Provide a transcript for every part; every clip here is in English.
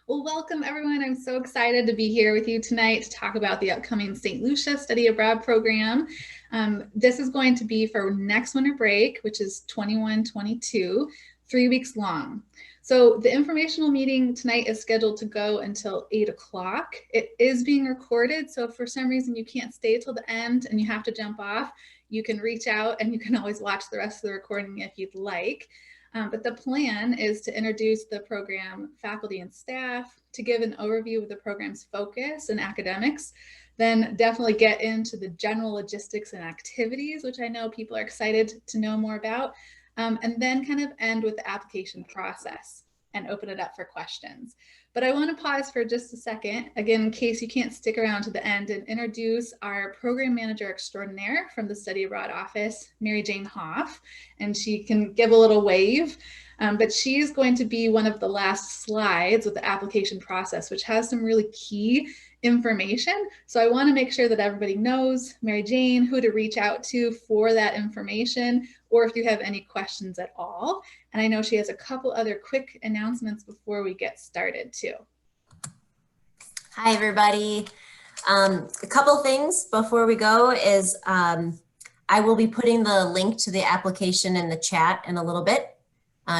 Well, welcome everyone. I'm so excited to be here with you tonight to talk about the upcoming St. Lucia Study Abroad program. This is going to be for next winter break, which is 21-22, 3 weeks long. So the informational meeting tonight is scheduled to go until 8 o'clock. It is being recorded, so if for some reason you can't stay till the end and you have to jump off, you can reach out and you can always watch the rest of the recording if you'd like. But the plan is to introduce the program faculty and staff, to give an overview of the program's focus and academics, then definitely get into the general logistics and activities, which I know people are excited to know more about, and then kind of end with the application process and open it up for questions. But I want to pause for just a second, again, in case you can't stick around to the end, and introduce our program manager extraordinaire from the Study Abroad office, Mary Jane Hoff, and she can give a little wave. But she's going to be one of the last slides with the application process, which has some really key information. So I want to make sure that everybody knows Mary Jane, who to reach out to for that information, or if you have any questions at all. And I know she has a couple other quick announcements before we get started too. Hi, everybody. A couple things before we go is I will be putting the link to the application in the chat in a little bit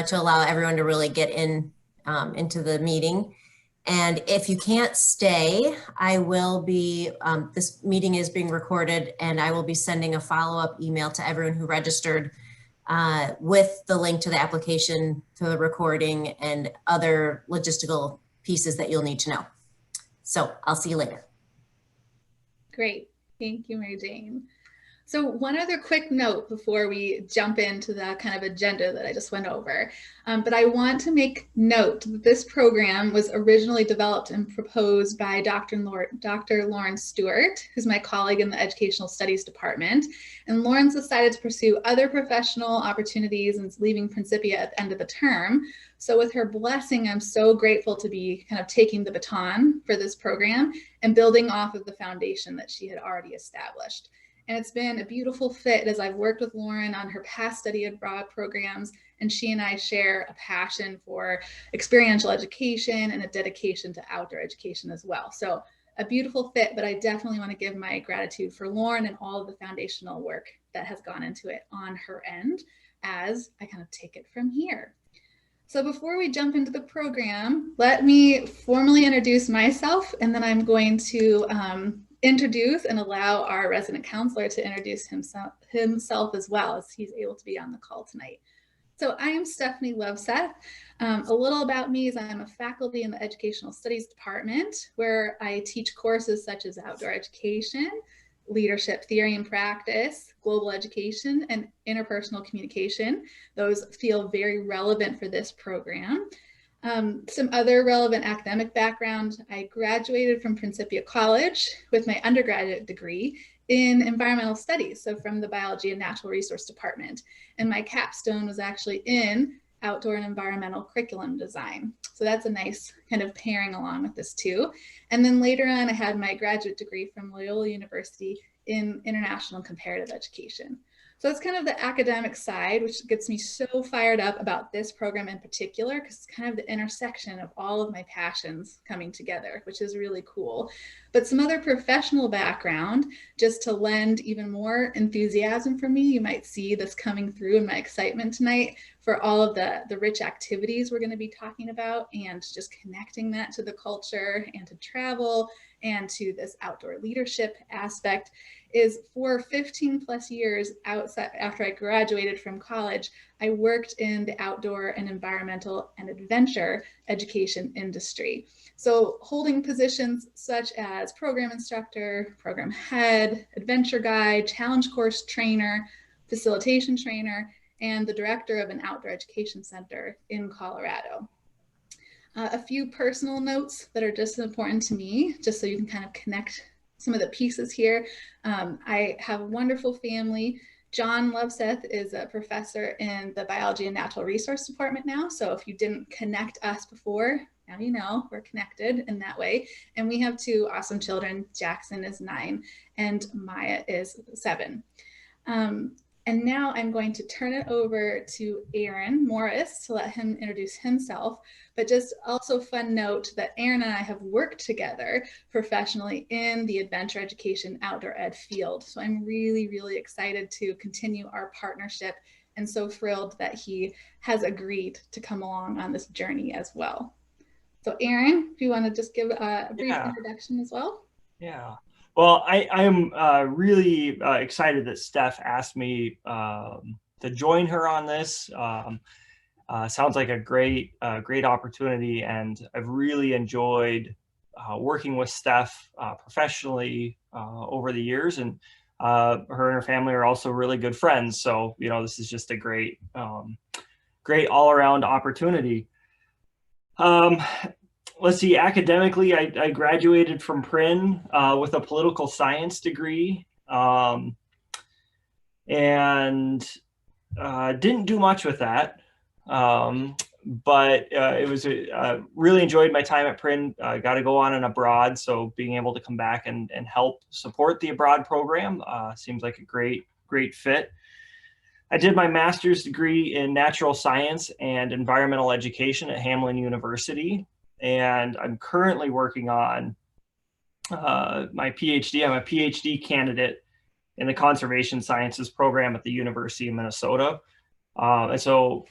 to allow everyone to really get into the meeting. And if you can't stay, I will be, this meeting is being recorded and I will be sending a follow-up email to everyone who registered with the link to the application, to the recording and other logistical pieces that you'll need to know. So I'll see you later. Great. Thank you, Mary Jane. So one other quick note before we jump into the kind of agenda that I just went over, but I want to make note that this program was originally developed and proposed by Dr. Lauren Stewart, who's my colleague in the Educational Studies Department. And Lauren's decided to pursue other professional opportunities and is leaving Principia at the end of the term. So with her blessing, I'm so grateful to be kind of taking the baton for this program and building off of the foundation that she had already established. And it's been a beautiful fit as I've worked with Lauren on her past study abroad programs, and she and I share a passion for experiential education and a dedication to outdoor education as well. So a beautiful fit, but I definitely want to give my gratitude for Lauren and all of the foundational work that has gone into it on her end as I kind of take it from here. So before we jump into the program, let me formally introduce myself, and then I'm going to introduce and allow our resident counselor to introduce himself as well, as he's able to be on the call tonight. So I am Stephanie Loveseth. A little about me is I'm a faculty in the Educational Studies Department, where I teach courses such as outdoor education, leadership theory and practice, global education, and interpersonal communication. Those feel very relevant for this program. Some other relevant academic background: I graduated from Principia College with my undergraduate degree in environmental studies, so from the Biology and Natural Resource Department. And my capstone was actually in outdoor and environmental curriculum design. So that's a nice kind of pairing along with this too. And then later on, I had my graduate degree from Loyola University in international comparative education. So that's kind of the academic side, which gets me so fired up about this program in particular, because it's kind of the intersection of all of my passions coming together, which is really cool. But some other professional background, just to lend even more enthusiasm for me, you might see this coming through in my excitement tonight for all of the rich activities we're going to be talking about, and just connecting that to the culture and to travel and to this outdoor leadership aspect, is for 15 plus years outside, after I graduated from college, I worked in the outdoor and environmental and adventure education industry. So holding positions such as program instructor, program head, adventure guide, challenge course trainer, facilitation trainer, and the director of an outdoor education center in Colorado. A few personal notes that are just important to me, just so you can kind of connect some of the pieces here. I have a wonderful family. John Loveseth is a professor in the Biology and Natural Resource Department now. So if you didn't connect us before, now you know, we're connected in that way. And we have two awesome children. Jackson is 9 and Maya is 7. And now I'm going to turn it over to Aaron Morris to let him introduce himself. But just also fun note that Aaron and I have worked together professionally in the adventure education outdoor ed field. So I'm really, really excited to continue our partnership and so thrilled that he has agreed to come along on this journey as well. So Aaron, if you want to just give a brief introduction as well. Yeah. Well, I'm really excited that Steph asked me to join her on this. Sounds like a great opportunity, and I've really enjoyed working with Steph professionally over the years, and her and her family are also really good friends. So, you know, this is just a great all-around opportunity. Let's see, academically, I graduated from Prin with a political science degree, and didn't do much with that. But it was really enjoyed my time at Prin. Got to go on and abroad, so being able to come back and help support the abroad program seems like a great fit. I did my master's degree in natural science and environmental education at Hamline University. And I'm currently working on my PhD. I'm a PhD candidate in the conservation sciences program at the University of Minnesota. And so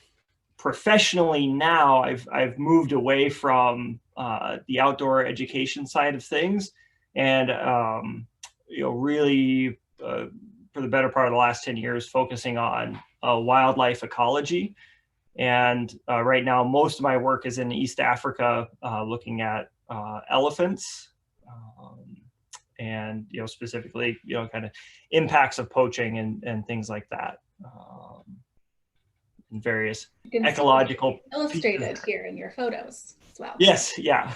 professionally now, I've moved away from the outdoor education side of things, and really for the better part of the last 10 years, focusing on wildlife ecology. And right now, most of my work is in East Africa, looking at elephants, and specifically, kind of impacts of poaching and things like that, and various ecological illustrated here in your photos as well. Yes, yeah.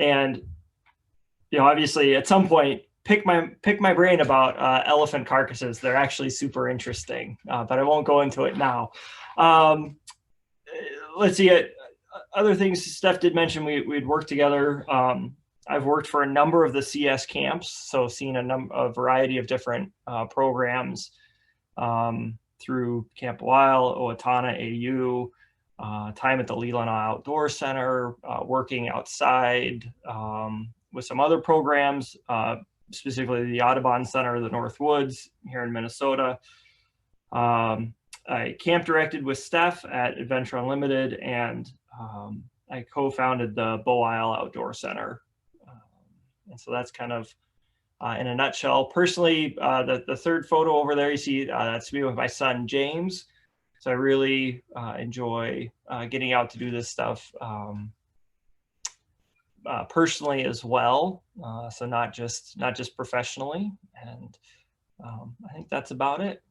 And obviously, at some point, pick my brain about elephant carcasses. They're actually super interesting, but I won't go into it now. Let's see, other things Steph did mention, we'd worked together. I've worked for a number of the CS camps, so seen a variety of different programs through Camp Weil, Owatonna AU, time at the Leelanau Outdoor Center, working outside with some other programs, specifically the Audubon Center of the North Woods here in Minnesota. I camp directed with Steph at Adventure Unlimited, and I co-founded the Bow Isle Outdoor Center. And so that's kind of in a nutshell. Personally, the third photo over there, you see, that's me with my son, James. So I really enjoy getting out to do this stuff personally as well. So not just professionally. And I think that's about it.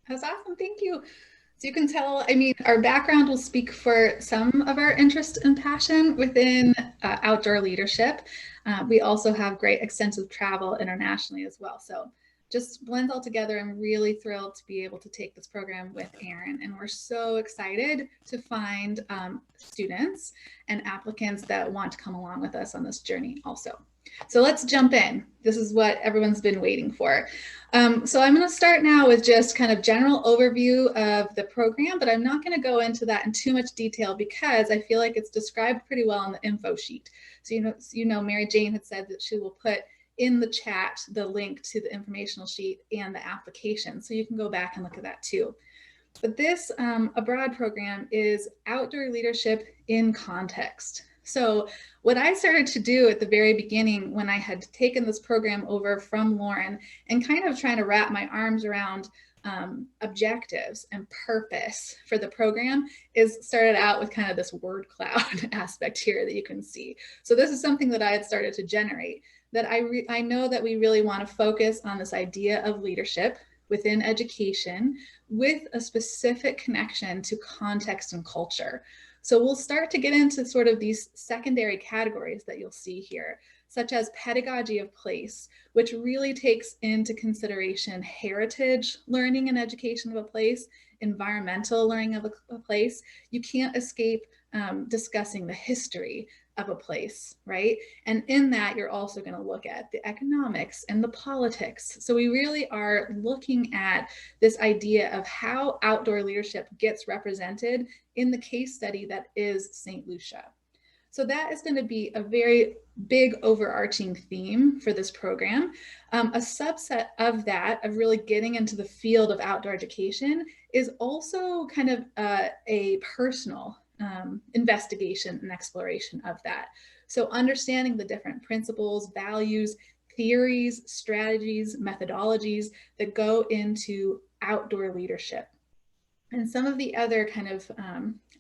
That's awesome. Thank you. So you can tell, I mean, our background will speak for some of our interest and passion within outdoor leadership. We also have great extensive travel internationally as well. So just blends all together. I'm really thrilled to be able to take this program with Aaron, and we're so excited to find students and applicants that want to come along with us on this journey also. So let's jump in. This is what everyone's been waiting for. So I'm going to start now with just kind of general overview of the program, but I'm not going to go into that in too much detail because I feel like it's described pretty well on the info sheet. So Mary Jane had said that she will put in the chat the link to the informational sheet and the application, so you can go back and look at that too. But this abroad program is outdoor leadership in context. So what I started to do at the very beginning when I had taken this program over from Lauren and kind of trying to wrap my arms around objectives and purpose for the program is started out with kind of this word cloud aspect here that you can see. So this is something that I had started to generate, that I know that we really want to focus on this idea of leadership within education with a specific connection to context and culture. So we'll start to get into sort of these secondary categories that you'll see here, such as pedagogy of place, which really takes into consideration heritage learning and education of a place, environmental learning of a place. You can't escape discussing the history, of a place, right? And in that, you're also going to look at the economics and the politics. So we really are looking at this idea of how outdoor leadership gets represented in the case study that is St. Lucia. So that is going to be a very big overarching theme for this program. A subset of that, of really getting into the field of outdoor education, is also kind of a personal investigation and exploration of that. So understanding the different principles, values, theories, strategies, methodologies that go into outdoor leadership. And some of the other kind of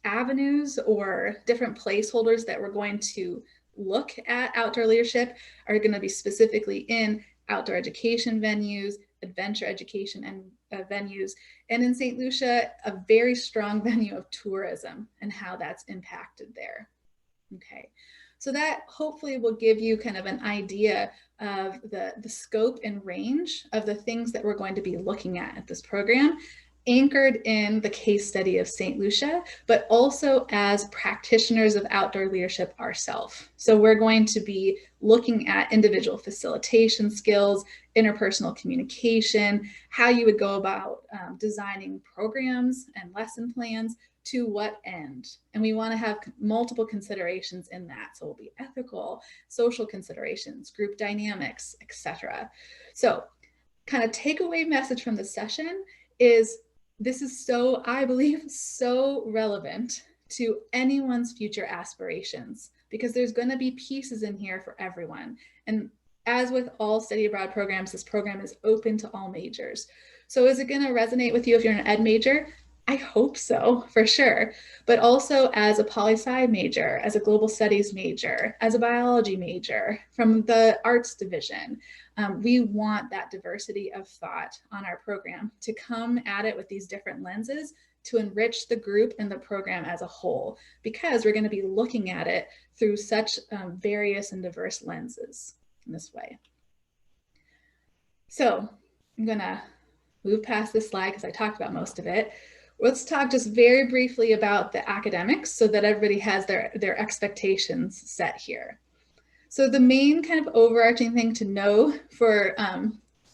avenues or different placeholders that we're going to look at outdoor leadership are going to be specifically in outdoor education venues, adventure education and venues, and in St. Lucia, a very strong venue of tourism and how that's impacted there. Okay, so that hopefully will give you kind of an idea of the scope and range of the things that we're going to be looking at this program, anchored in the case study of St. Lucia, but also as practitioners of outdoor leadership ourselves. So we're going to be looking at individual facilitation skills, interpersonal communication, how you would go about designing programs and lesson plans, to what end. And we want to have multiple considerations in that. So it'll be ethical, social considerations, group dynamics, etc. So kind of takeaway message from this session is this is so, I believe, so relevant to anyone's future aspirations, because there's going to be pieces in here for everyone. And as with all study abroad programs, this program is open to all majors. So is it going to resonate with you if you're an ed major? I hope so, for sure. But also as a poli-sci major, as a global studies major, as a biology major, from the arts division, we want that diversity of thought on our program to come at it with these different lenses to enrich the group and the program as a whole, because we're going to be looking at it through such various and diverse lenses in this way. So I'm going to move past this slide because I talked about most of it. Let's talk just very briefly about the academics so that everybody has their expectations set here. So the main kind of overarching thing to know for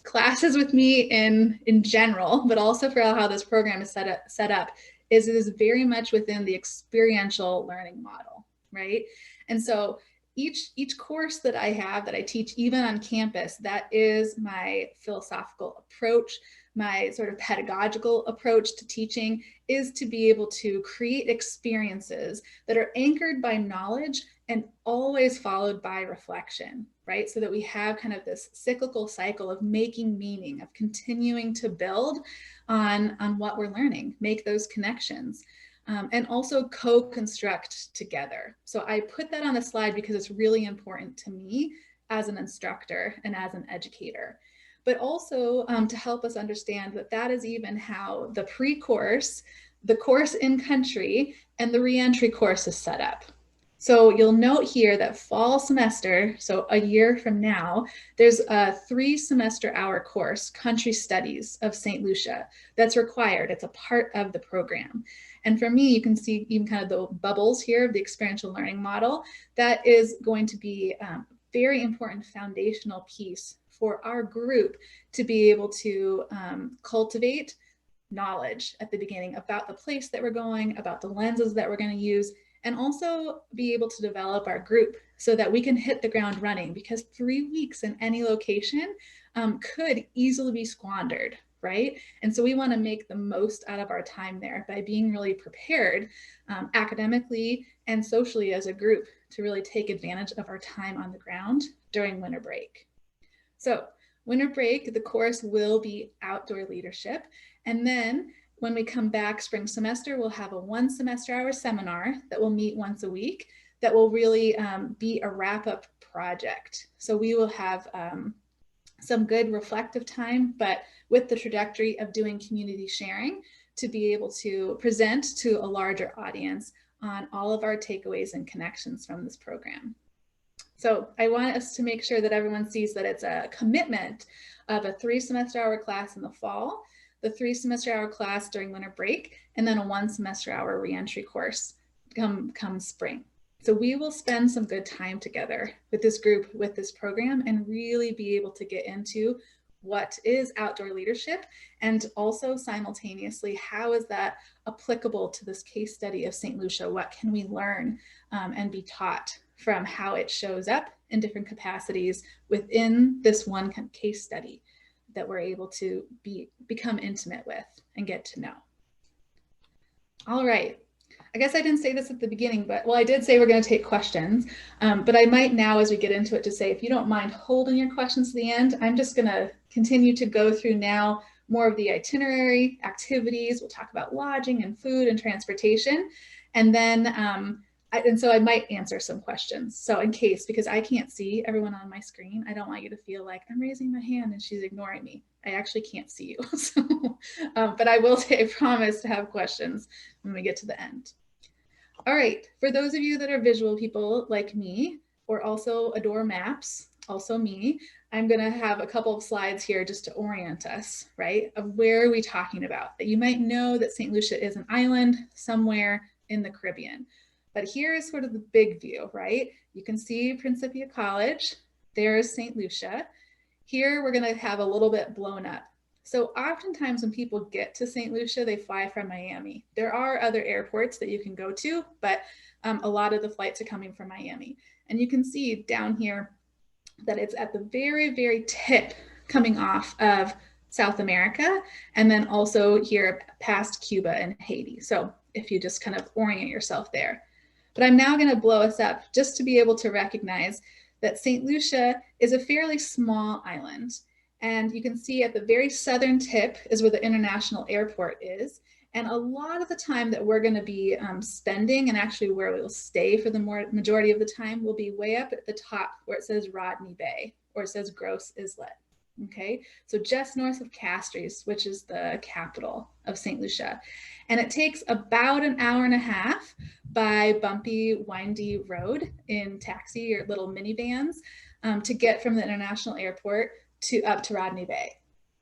classes with me in general, but also for how this program is set up, is it is very much within the experiential learning model, right? And so each course that I have, that I teach even on campus, that is my philosophical approach. My sort of pedagogical approach to teaching is to be able to create experiences that are anchored by knowledge and always followed by reflection, right? So that we have kind of this cyclical cycle of making meaning, of continuing to build on what we're learning, make those connections, and also co-construct together. So I put that on the slide because it's really important to me as an instructor and as an educator, but also to help us understand that that is even how the pre-course, the course in country, and the reentry course is set up. So you'll note here that fall semester, so a year from now, there's a 3-semester-hour course, Country Studies of St. Lucia, that's required. It's a part of the program. And for me, you can see even kind of the bubbles here of the experiential learning model. That is going to be a very important foundational piece for our group to be able to cultivate knowledge at the beginning about the place that we're going, about the lenses that we're going to use, and also be able to develop our group so that we can hit the ground running, because 3 weeks in any location could easily be squandered, right? And so we want to make the most out of our time there by being really prepared academically and socially as a group to really take advantage of our time on the ground during winter break. So winter break, the course will be outdoor leadership. And then when we come back spring semester, we'll have a 1-semester-hour seminar that will meet once a week that will really be a wrap-up project. So we will have some good reflective time, but with the trajectory of doing community sharing to be able to present to a larger audience on all of our takeaways and connections from this program. So I want us to make sure that everyone sees that it's a commitment of a 3-semester-hour class in the fall, the 3-semester-hour class during winter break, and then a 1-semester-hour reentry course come spring. So we will spend some good time together with this group, with this program, and really be able to get into what is outdoor leadership, and also simultaneously, how is that applicable to this case study of St. Lucia? What can we learn and be taught from how it shows up in different capacities within this one case study that we're able to become intimate with and get to know. All right. I guess I didn't say this at the beginning, but well, I did say we're going to take questions, but I might now, as we get into it, to say, if you don't mind holding your questions to the end, I'm just going to continue to go through now more of the itinerary activities. We'll talk about lodging and food and transportation. And then, so I might answer some questions. So in case, because I can't see everyone on my screen, I don't want you to feel like I'm raising my hand and she's ignoring me. I actually can't see you. So, but I will say, I promise to have questions when we get to the end. All right, for those of you that are visual people like me, or also adore maps, also me, I'm gonna have a couple of slides here just to orient us, right? Of where are we talking about? That you might know that St. Lucia is an island somewhere in the Caribbean. But here is sort of the big view, right? You can see Principia College, there's St. Lucia. Here we're gonna have a little bit blown up. So oftentimes when people get to St. Lucia, they fly from Miami. There are other airports that you can go to, but a lot of the flights are coming from Miami. And you can see down here that it's at the very, very tip coming off of South America, and then also here past Cuba and Haiti. So if you just kind of orient yourself there. But I'm now going to blow us up just to be able to recognize that St. Lucia is a fairly small island. And you can see at the very southern tip is where the international airport is. And a lot of the time that we're going to be spending, and actually where we'll stay for the majority of the time, will be way up at the top where it says Rodney Bay, or it says Gross Islet. Okay, so just north of Castries, which is the capital of St. Lucia. And it takes about an hour and a half by bumpy, windy road in taxi or little minivans to get from the international airport up to Rodney Bay.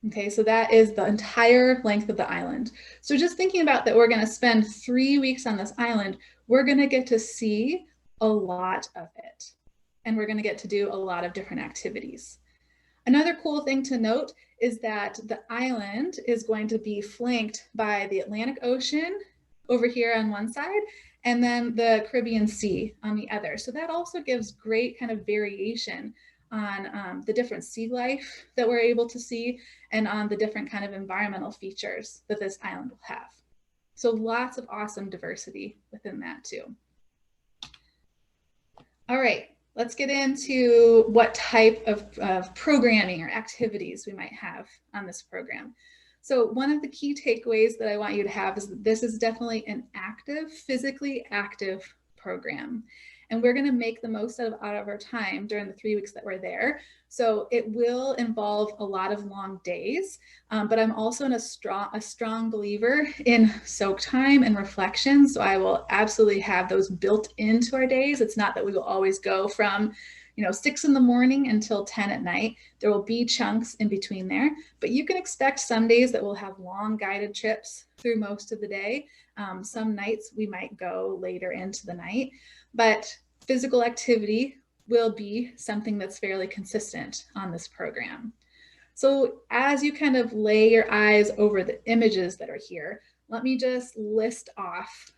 Okay, so that is the entire length of the island. So just thinking about that, we're going to spend 3 weeks on this island, we're going to get to see a lot of it. And we're going to get to do a lot of different activities. Another cool thing to note is that the island is going to be flanked by the Atlantic Ocean over here on one side, and then the Caribbean Sea on the other. So that also gives great kind of variation on the different sea life that we're able to see, and on the different kind of environmental features that this island will have. So lots of awesome diversity within that too. All right, let's get into what type of programming or activities we might have on this program. So one of the key takeaways that I want you to have is that this is definitely an active, physically active program. And we're going to make the most out of our time during the 3 weeks that we're there. So it will involve a lot of long days, but I'm also a strong believer in soak time and reflection. So I will absolutely have those built into our days. It's not that we will always go from 6 in the morning until 10 at night. There will be chunks in between there, but you can expect some days that we'll have long guided trips through most of the day. Some nights we might go later into the night, but physical activity will be something that's fairly consistent on this program. So as you kind of lay your eyes over the images that are here, let me just list off,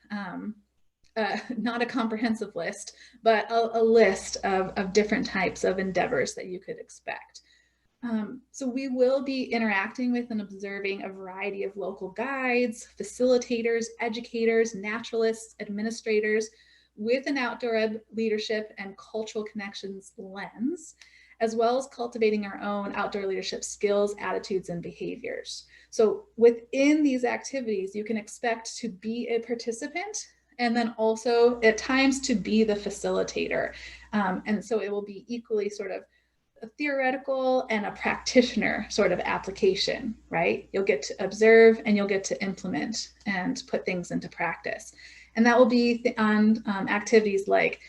not a comprehensive list, but a list of different types of endeavors that you could expect. So we will be interacting with and observing a variety of local guides, facilitators, educators, naturalists, administrators, with an outdoor leadership and cultural connections lens, as well as cultivating our own outdoor leadership skills, attitudes, and behaviors. So within these activities, you can expect to be a participant, and then also at times to be the facilitator. And so it will be equally sort of a theoretical and a practitioner sort of application, right? You'll get to observe and you'll get to implement and put things into practice. And that will be on activities like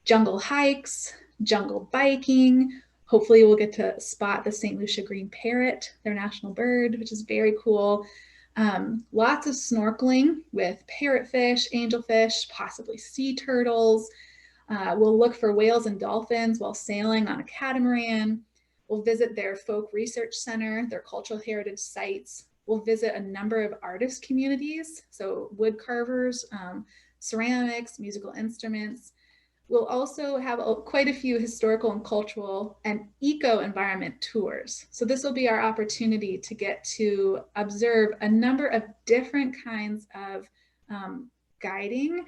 jungle hikes, jungle biking. Hopefully we'll get to spot the St. Lucia green parrot, their national bird, which is very cool. Lots of snorkeling with parrotfish, angelfish, possibly sea turtles. We'll look for whales and dolphins while sailing on a catamaran. We'll visit their folk research center, their cultural heritage sites. We'll visit a number of artist communities, so wood carvers, ceramics, musical instruments. We'll also have quite a few historical and cultural and eco-environment tours. So this will be our opportunity to get to observe a number of different kinds of guiding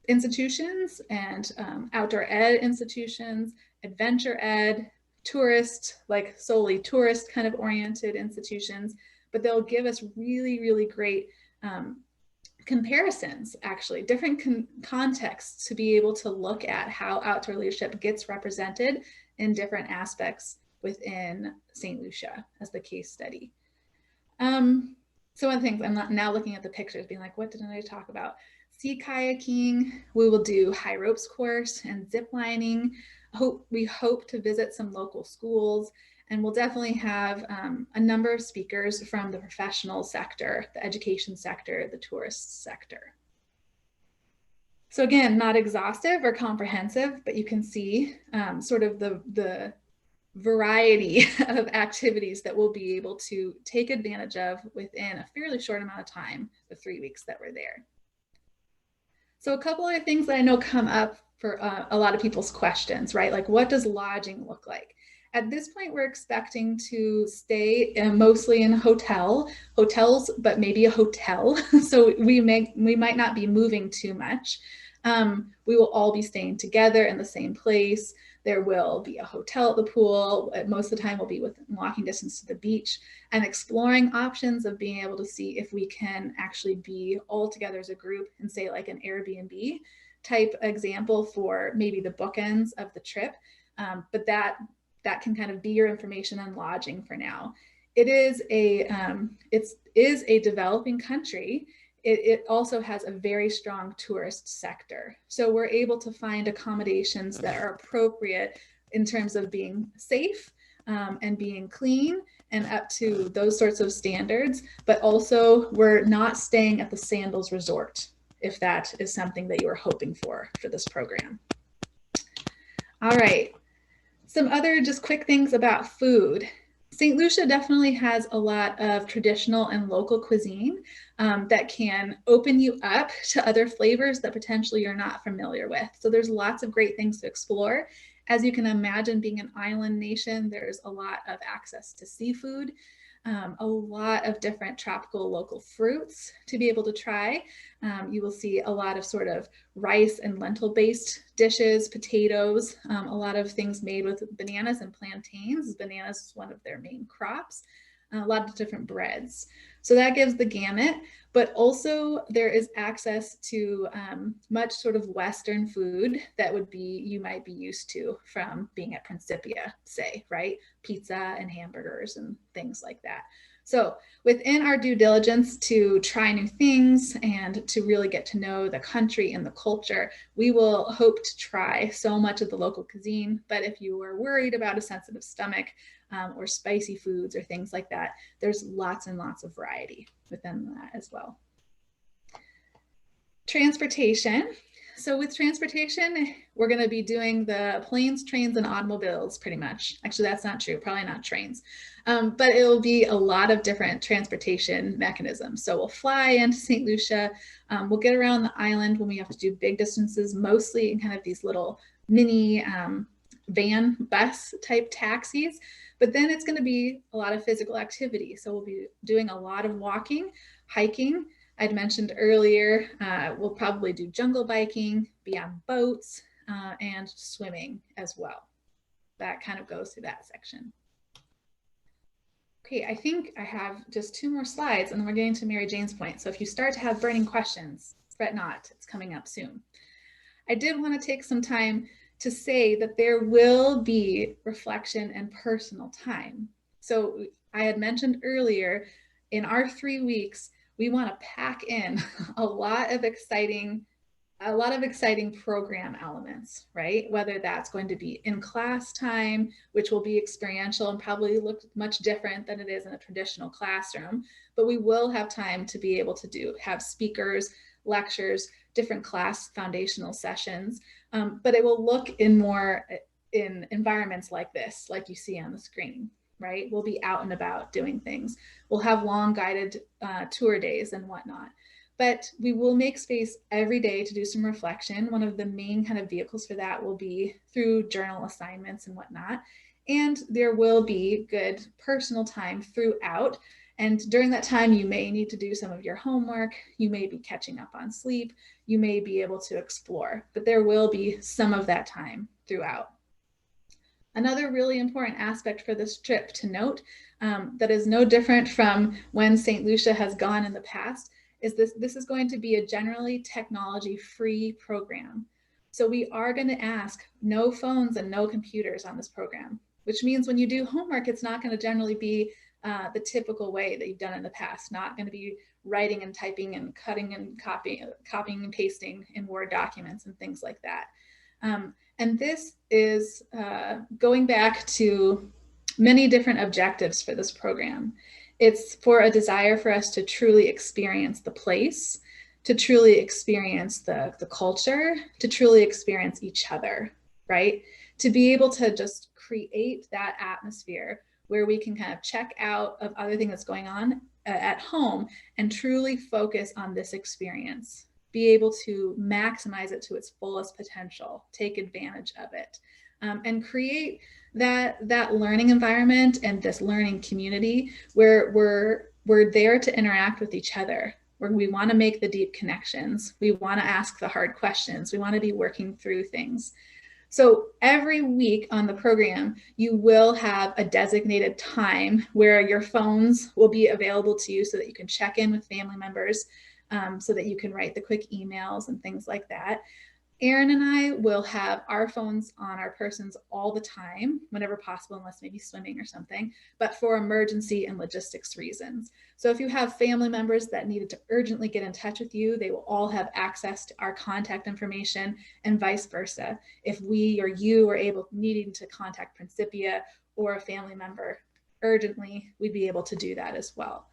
institutions and outdoor ed institutions, adventure ed, tourist, like solely tourist kind of oriented institutions, but they'll give us really, really great comparisons, actually, different contexts to be able to look at how outdoor leadership gets represented in different aspects within St. Lucia as the case study. So one of the things, I'm now looking at the pictures being like, what did I talk about? Sea kayaking, we will do high ropes course and zip lining. We hope to visit some local schools, and we'll definitely have a number of speakers from the professional sector, the education sector, the tourist sector. So again, not exhaustive or comprehensive, but you can see sort of the variety of activities that we'll be able to take advantage of within a fairly short amount of time, the 3 weeks that we're there. So a couple of things that I know come up for a lot of people's questions, right? Like, what does lodging look like? At this point, we're expecting to stay mostly in hotels, but maybe a hotel. So we might not be moving too much. We will all be staying together in the same place. There will be a hotel at the pool. Most of the time we'll be within walking distance to the beach, and exploring options of being able to see if we can actually be all together as a group and say like an Airbnb type example for maybe the bookends of the trip. But that can kind of be your information on lodging for now. It is a developing country. It also has a very strong tourist sector. So we're able to find accommodations that are appropriate in terms of being safe and being clean and up to those sorts of standards. But also we're not staying at the Sandals Resort, if that is something that you were hoping for this program. All right. Some other just quick things about food. St. Lucia definitely has a lot of traditional and local cuisine that can open you up to other flavors that potentially you're not familiar with. So there's lots of great things to explore. As you can imagine, being an island nation, there's a lot of access to seafood, a lot of different tropical local fruits to be able to try. You will see a lot of sort of rice and lentil-based dishes, potatoes, a lot of things made with bananas and plantains. Bananas is one of their main crops. A lot of different breads. So that gives the gamut, but also there is access to much sort of Western food that you might be used to from being at Principia, say, right? Pizza and hamburgers and things like that. So within our due diligence to try new things and to really get to know the country and the culture, we will hope to try so much of the local cuisine. But if you are worried about a sensitive stomach or spicy foods or things like that, there's lots and lots of variety within that as well. Transportation. So with transportation, we're going to be doing the planes, trains, and automobiles pretty much. Actually, that's not true. Probably not trains. But it will be a lot of different transportation mechanisms. So we'll fly into St. Lucia. We'll get around the island when we have to do big distances, mostly in kind of these little mini van bus type taxis. But then it's going to be a lot of physical activity. So we'll be doing a lot of walking, hiking. I'd mentioned earlier, we'll probably do jungle biking, be on boats, and swimming as well. That kind of goes through that section. Okay, I think I have just 2 more slides and then we're getting to Mary Jane's point. So if you start to have burning questions, fret not, it's coming up soon. I did want to take some time to say that there will be reflection and personal time. So I had mentioned earlier, in our 3 weeks, we want to pack in a lot of exciting program elements, right? Whether that's going to be in class time, which will be experiential and probably look much different than it is in a traditional classroom, but we will have time to be able to have speakers, lectures, different class foundational sessions, but it will look in environments like this, like you see on the screen, right? We'll be out and about doing things. We'll have long guided tour days and whatnot. But we will make space every day to do some reflection. One of the main kind of vehicles for that will be through journal assignments and whatnot. And there will be good personal time throughout. And during that time, you may need to do some of your homework. You may be catching up on sleep. You may be able to explore, but there will be some of that time throughout. Another really important aspect for this trip to note that is no different from when St. Lucia has gone in the past is this is going to be a generally technology-free program. So we are going to ask no phones and no computers on this program, which means when you do homework, it's not going to generally be the typical way that you've done in the past, not going to be writing and typing and cutting and copying and pasting in Word documents and things like that. And this is going back to many different objectives for this program. It's for a desire for us to truly experience the place, to truly experience the culture, to truly experience each other, right? To be able to just create that atmosphere where we can kind of check out of other things that's going on at home and truly focus on this experience, be able to maximize it to its fullest potential, take advantage of it, and create that learning environment and this learning community where we're there to interact with each other, where we want to make the deep connections, we want to ask the hard questions, we want to be working through things. So every week on the program, you will have a designated time where your phones will be available to you so that you can check in with family members, so that you can write the quick emails and things like that. Erin and I will have our phones on our persons all the time, whenever possible, unless maybe swimming or something, but for emergency and logistics reasons. So if you have family members that needed to urgently get in touch with you, they will all have access to our contact information, and vice versa. If we or you are needing to contact Principia or a family member urgently, we'd be able to do that as well.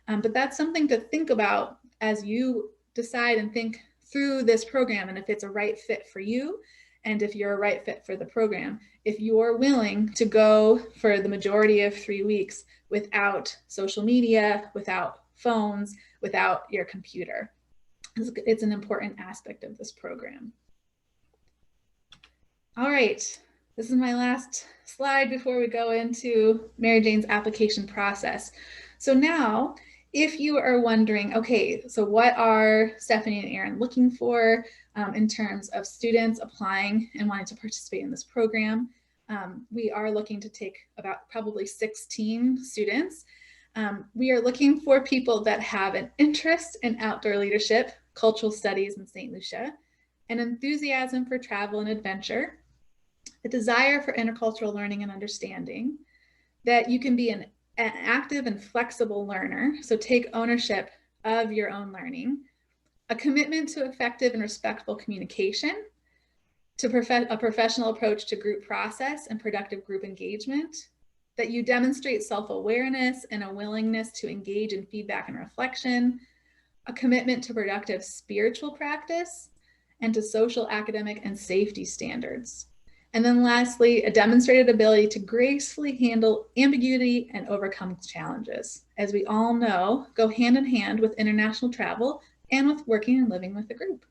But that's something to think about as you decide and think through this program, and if it's a right fit for you, and if you're a right fit for the program, if you're willing to go for the majority of 3 weeks without social media, without phones, without your computer. It's an important aspect of this program. All right, this is my last slide before we go into Mary Jane's application process. So now, if you are wondering, okay, so what are Stephanie and Erin looking for in terms of students applying and wanting to participate in this program? We are looking to take about probably 16 students. We are looking for people that have an interest in outdoor leadership, cultural studies in St. Lucia, an enthusiasm for travel and adventure, a desire for intercultural learning and understanding, that you can be an active and flexible learner, so take ownership of your own learning, a commitment to effective and respectful communication, to a professional approach to group process and productive group engagement, that you demonstrate self-awareness and a willingness to engage in feedback and reflection, a commitment to productive spiritual practice, and to social, academic, and safety standards. And then lastly, a demonstrated ability to gracefully handle ambiguity and overcome challenges. As we all know, go hand in hand with international travel and with working and living with a group.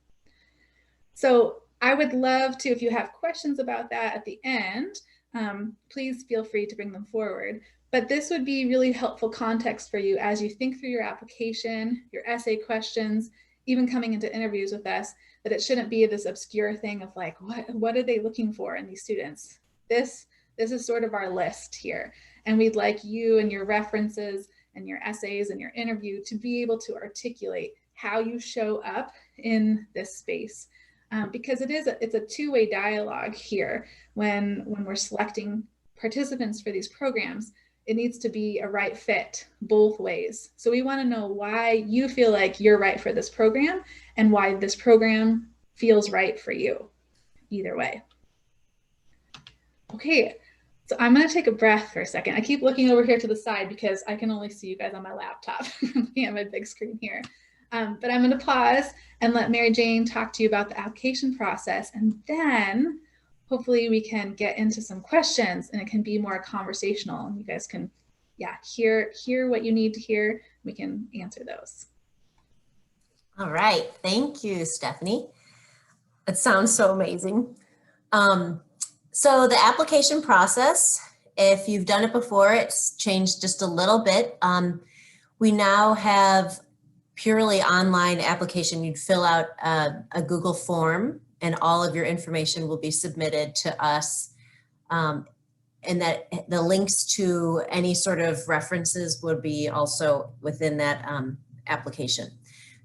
So I would love to, if you have questions about that at the end, please feel free to bring them forward. But this would be really helpful context for you as you think through your application, your essay questions, even coming into interviews with us, that it shouldn't be this obscure thing of like, what are they looking for in these students? This is sort of our list here. And we'd like you and your references and your essays and your interview to be able to articulate how you show up in this space. Because it's a two-way dialogue here when we're selecting participants for these programs. It needs to be a right fit both ways. So we want to know why you feel like you're right for this program and why this program feels right for you, either way. Okay, so I'm going to take a breath for a second. I keep looking over here to the side because I can only see you guys on my laptop, looking at my big screen here. But I'm going to pause and let Mary Jane talk to you about the application process. And then hopefully we can get into some questions and it can be more conversational. And you guys can, hear what you need to hear. We can answer those. All right. Thank you, Stephanie. It sounds so amazing. So the application process, if you've done it before, it's changed just a little bit. We now have purely online application. You'd fill out a Google form and all of your information will be submitted to us. And that the links to any sort of references would be also within that application.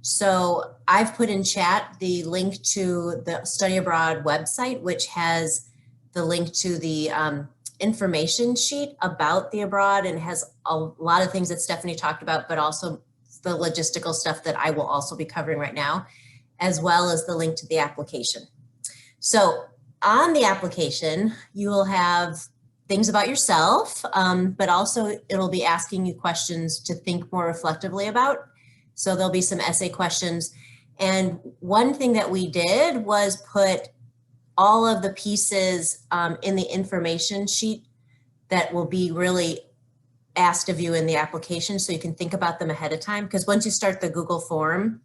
So I've put in chat the link to the Study Abroad website, which has the link to the information sheet about the abroad and has a lot of things that Stephanie talked about, but also the logistical stuff that I will also be covering right now, as well as the link to the application. So on the application, you will have things about yourself, but also it'll be asking you questions to think more reflectively about. So there'll be some essay questions. And one thing that we did was put all of the pieces in the information sheet that will be really asked of you in the application, so you can think about them ahead of time. Because once you start the Google form,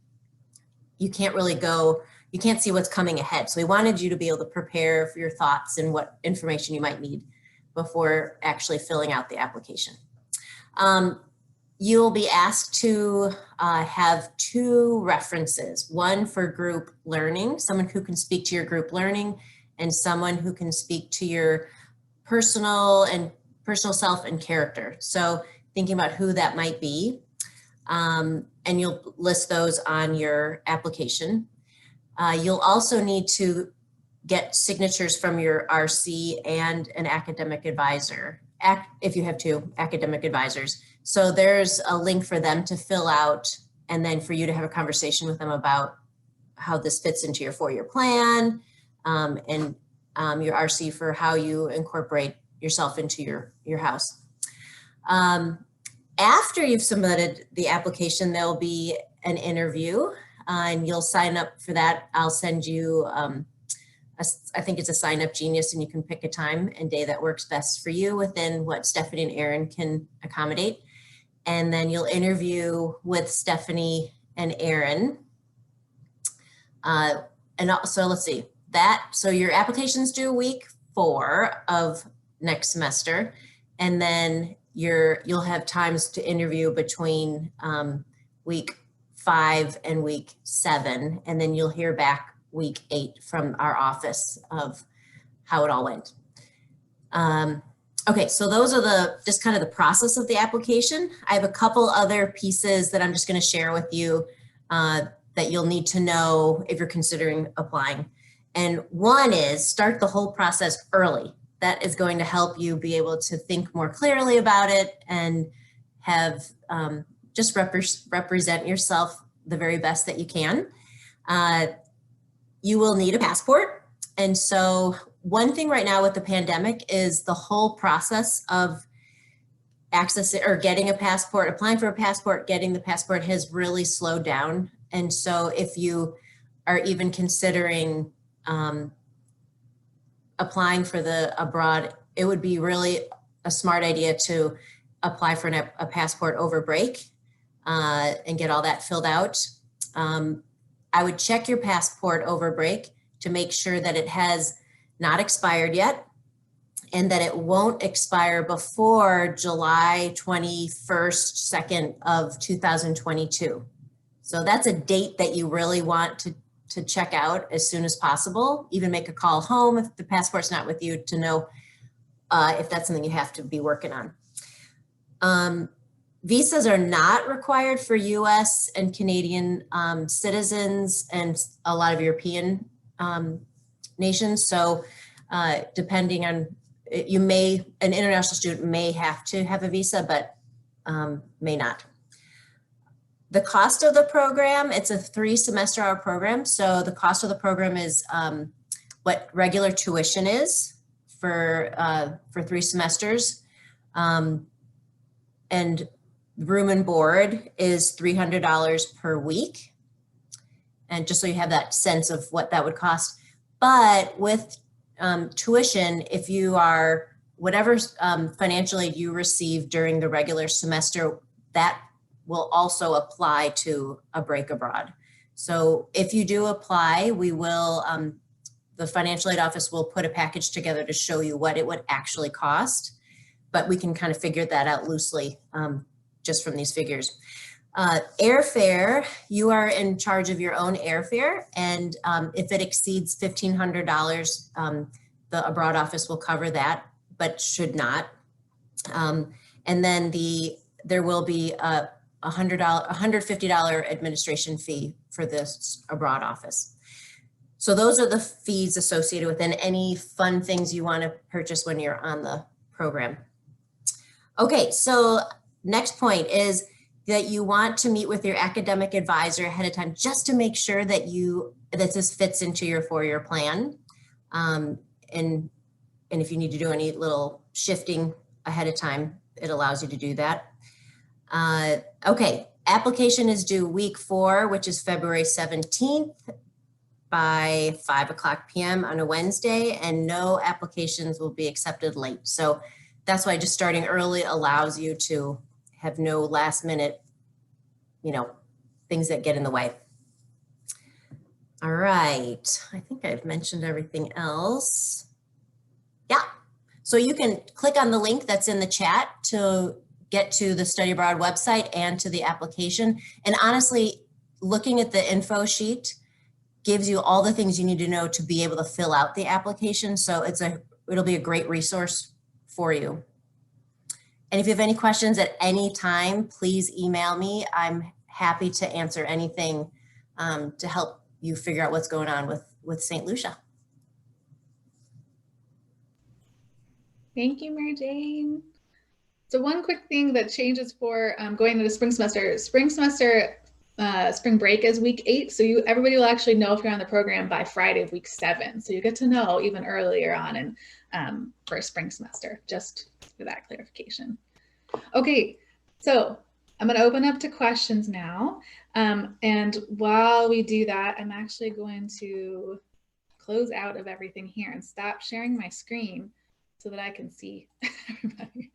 you can't really you can't see what's coming ahead. So we wanted you to be able to prepare for your thoughts and what information you might need before actually filling out the application. You'll be asked to have 2 references, one for group learning, someone who can speak to your group learning, and someone who can speak to your personal self and character. So thinking about who that might be, and you'll list those on your application. You'll also need to get signatures from your RC and an academic advisor, if you have 2 academic advisors. So there's a link for them to fill out and then for you to have a conversation with them about how this fits into your 4-year plan, and your RC for how you incorporate yourself into your house. After you've submitted the application, there'll be an interview and you'll sign up for that. I'll send you, I think it's a Sign Up Genius, and you can pick a time and day that works best for you within what Stephanie and Aaron can accommodate. And then you'll interview with Stephanie and Aaron. And also, let's see, so your application's due week 4 of next semester. And then you'll have times to interview between week 5 and week 7. And then you'll hear back week 8 from our office of how it all went. Okay, so those are just kind of the process of the application. I have a couple other pieces that I'm just going to share with you that you'll need to know if you're considering applying. And one is start the whole process early. That is going to help you be able to think more clearly about it and have just represent yourself the very best that you can. You will need a passport. And so one thing right now with the pandemic is the whole process of accessing or getting a passport, applying for a passport, getting the passport has really slowed down. And so if you are even considering applying for the abroad, it would be really a smart idea to apply for a passport over break and get all that filled out. I would check your passport over break to make sure that it has not expired yet and that it won't expire before July 21st, 2nd of 2022. So that's a date that you really want to check out as soon as possible. Even make a call home if the passport's not with you to know if that's something you have to be working on. Visas are not required for US and Canadian citizens and a lot of European nations. So depending on, an international student may have to have a visa, but may not. The cost of the program, it's a 3-semester-hour program. So the cost of the program is what regular tuition is for 3 semesters. And room and board is $300 per week. And just so you have that sense of what that would cost. But with tuition, if you are, whatever financial aid you receive during the regular semester, that will also apply to a break abroad. So if you do apply, we will, the financial aid office will put a package together to show you what it would actually cost, but we can kind of figure that out loosely just from these figures. Airfare, you are in charge of your own airfare, and if it exceeds $1,500, the abroad office will cover that, but should not. And then there will be a $150 administration fee for this abroad office. So those are the fees associated with any fun things you want to purchase when you're on the program. Okay, so next point is that you want to meet with your academic advisor ahead of time just to make sure that this fits into your 4-year plan. And if you need to do any little shifting ahead of time, it allows you to do that. Okay, application is due week 4, which is February 17th by 5:00 p.m. on a Wednesday, and no applications will be accepted late. So that's why just starting early allows you to have no last minute, things that get in the way. All right, I think I've mentioned everything else. Yeah, so you can click on the link that's in the chat to get to the Study Abroad website and to the application. And honestly, looking at the info sheet gives you all the things you need to know to be able to fill out the application. So it'll be a great resource for you. And if you have any questions at any time, please email me. I'm happy to answer anything to help you figure out what's going on with St. Lucia. Thank you, Mary Jane. So one quick thing that changes for going into spring semester. Spring break is week 8. So everybody will actually know if you're on the program by Friday of week 7. So you get to know even earlier on in for spring semester, just for that clarification. Okay, so I'm going to open up to questions now. And while we do that, I'm actually going to close out of everything here and stop sharing my screen so that I can see everybody.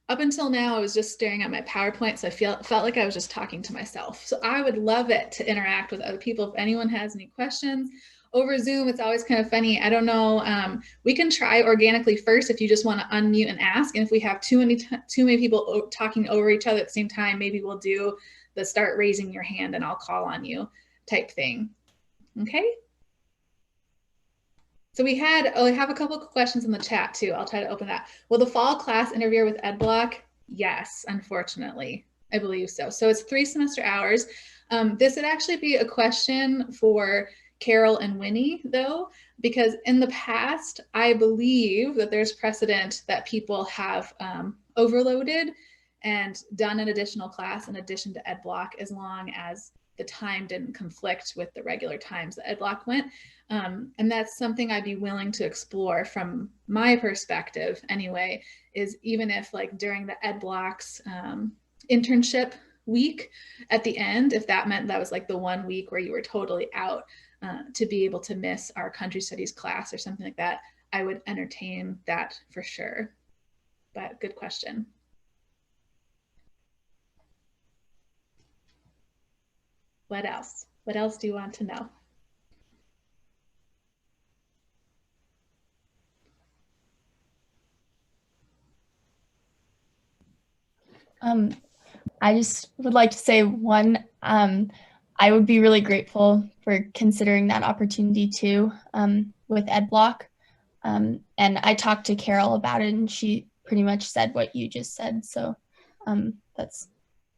Up until now, I was just staring at my PowerPoint, so I felt like I was just talking to myself. So I would love it to interact with other people. If anyone has any questions over Zoom, it's always kind of funny. I don't know. We can try organically first if you just want to unmute and ask. And if we have too many people talking over each other at the same time, maybe we'll do the start raising your hand and I'll call on you type thing. Okay. So we have a couple of questions in the chat too. I'll try to open that. Will the fall class interfere with EdBlock? Yes, unfortunately, I believe so. So it's 3 semester hours. This would actually be a question for Carol and Winnie though, because in the past, I believe that there's precedent that people have overloaded and done an additional class in addition to EdBlock as long as the time didn't conflict with the regular times that EdBlock went. And that's something I'd be willing to explore from my perspective anyway, is even if like during the EdBlock's internship week at the end, if that meant that was like the 1 week where you were totally out, to be able to miss our country studies class or something like that, I would entertain that for sure. But good question. What else? What else do you want to know? I just would like to say one, I would be really grateful for considering that opportunity too with EdBlock. And I talked to Carol about it and she pretty much said what you just said. So that's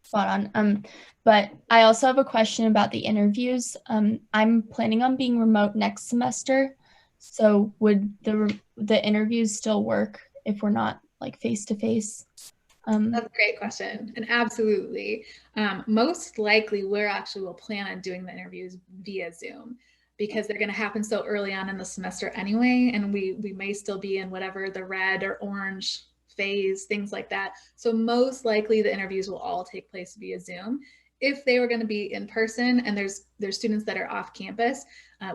spot on. But I also have a question about the interviews. I'm planning on being remote next semester. So would the interviews still work if we're not like face-to-face? That's a great question. And absolutely. Most likely we'll plan on doing the interviews via Zoom because they're going to happen so early on in the semester anyway. And we may still be in whatever the red or orange phase, things like that. So most likely the interviews will all take place via Zoom. If they were going to be in person and there's students that are off campus,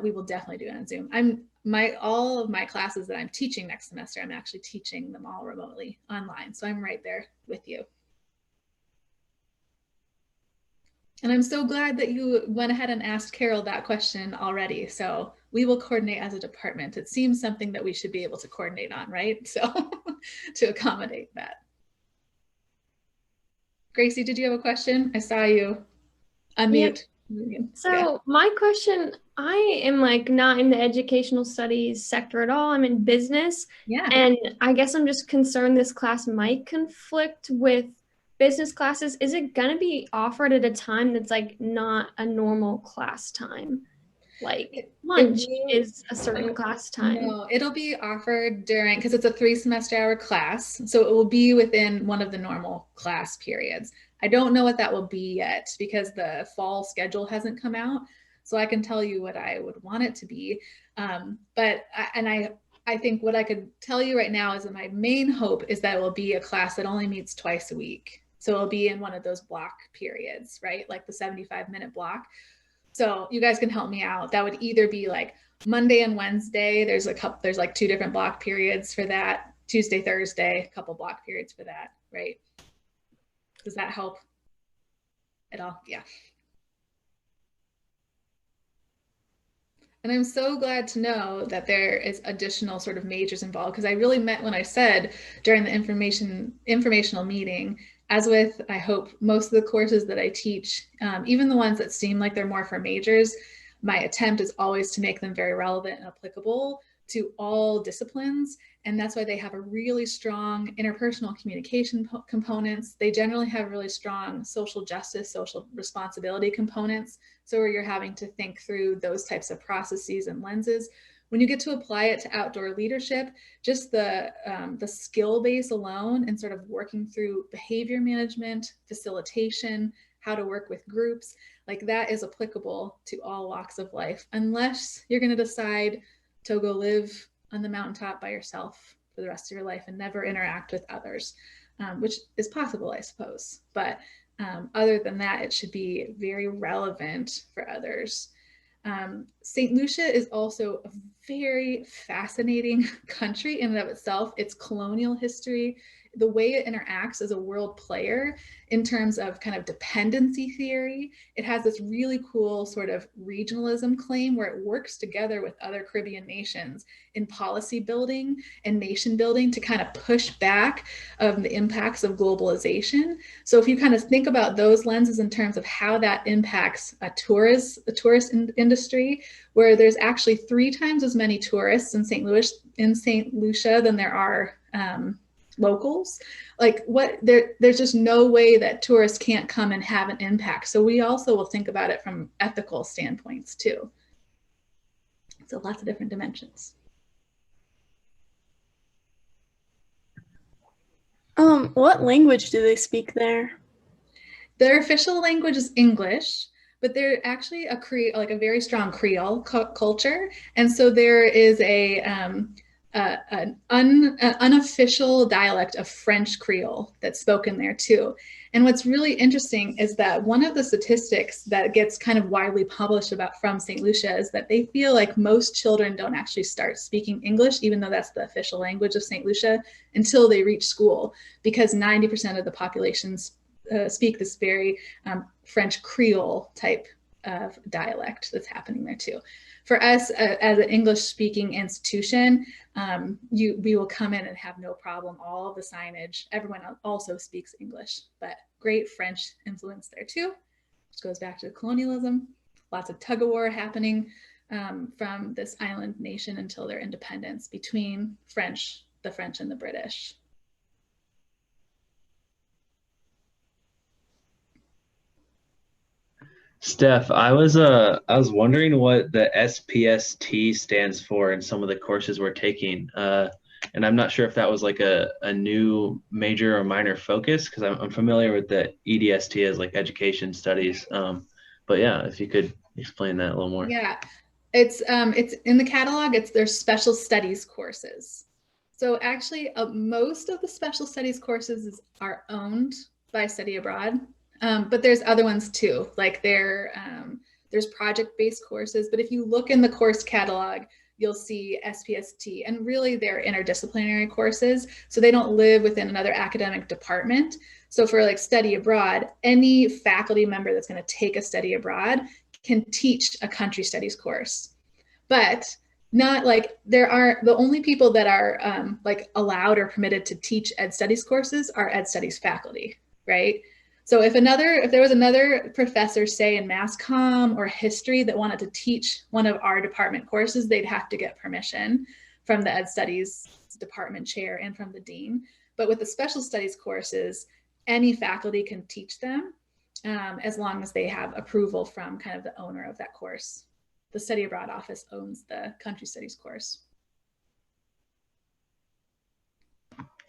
we will definitely do it on Zoom. All of my classes that I'm teaching next semester, I'm actually teaching them all remotely online. So I'm right there with you. And I'm so glad that you went ahead and asked Carol that question already. So we will coordinate as a department. It seems something that we should be able to coordinate on, right? So to accommodate that. Gracie, did you have a question? I saw you unmute. Yep. So my question, I am like not in the educational studies sector at all. I'm in business. Yeah. And I guess I'm just concerned this class might conflict with business classes. Is it going to be offered at a time that's like not a normal class time? Like lunch is a certain class time. No, it'll be offered during, because it's a 3 semester hour class. So it will be within one of the normal class periods. I don't know what that will be yet because the fall schedule hasn't come out. So I can tell you what I would want it to be. I think what I could tell you right now is that my main hope is that it will be a class that only meets twice a week. So it'll be in one of those block periods, right? Like the 75-minute block. So you guys can help me out. That would either be like Monday and Wednesday. There's like 2 different block periods for that. Tuesday, Thursday, a couple block periods for that, right? Does that help at all? Yeah. And I'm so glad to know that there is additional sort of majors involved, because I really meant when I said during the informational meeting, as with, I hope, most of the courses that I teach, even the ones that seem like they're more for majors, my attempt is always to make them very relevant and applicable to all disciplines. And that's why they have a really strong interpersonal communication components. They generally have really strong social justice, social responsibility components. So where you're having to think through those types of processes and lenses. When you get to apply it to outdoor leadership, just the skill base alone and sort of working through behavior management, facilitation, how to work with groups, like that is applicable to all walks of life, unless you're going to decide to go live on the mountaintop by yourself for the rest of your life and never interact with others, which is possible, I suppose. But other than that, it should be very relevant for others. St. Lucia is also a very fascinating country in and of itself. Its colonial history, the way it interacts as a world player in terms of kind of dependency theory. It has this really cool sort of regionalism claim where it works together with other Caribbean nations in policy building and nation building to kind of push back the impacts of globalization. So if you kind of think about those lenses in terms of how that impacts a tourist industry, where there's actually 3 times as many tourists in St. Lucia than there are locals, like there's just no way that tourists can't come and have an impact. So we also will think about it from ethical standpoints too. So lots of different dimensions. What language do they speak there? Their official language is English, but they're actually a very strong Creole culture. And so there is an unofficial dialect of French Creole that's spoken there too. And what's really interesting is that one of the statistics that gets kind of widely published about from St. Lucia is that they feel like most children don't actually start speaking English, even though that's the official language of St. Lucia, until they reach school, because 90% of the population speak this very French Creole type of dialect that's happening there too. For us, as an English-speaking institution, we will come in and have no problem. All of the signage, everyone also speaks English, but great French influence there too, which goes back to the colonialism. Lots of tug-of-war happening from this island nation until their independence between the French and the British. Steph, I was wondering what the SPST stands for in some of the courses we're taking, and I'm not sure if that was like a new major or minor focus, because I'm familiar with the EDST as like education studies, but yeah, if you could explain that a little more. Yeah, it's in the catalog. It's their special studies courses. So actually, most of the special studies courses are owned by Study Abroad, but there's other ones too. Like there's project-based courses, but if you look in the course catalog, you'll see SPST, and really they're interdisciplinary courses, so they don't live within another academic department. So for like Study Abroad, any faculty member that's going to take a Study Abroad can teach a country studies course, but not like there are the only people that are like allowed or permitted to teach ed studies courses are ed studies faculty, right? So if there was another professor, say in mass comm or history, that wanted to teach one of our department courses, they'd have to get permission from the ed studies department chair and from the dean. But with the special studies courses, any faculty can teach them as long as they have approval from kind of the owner of that course. The Study Abroad office owns the country studies course.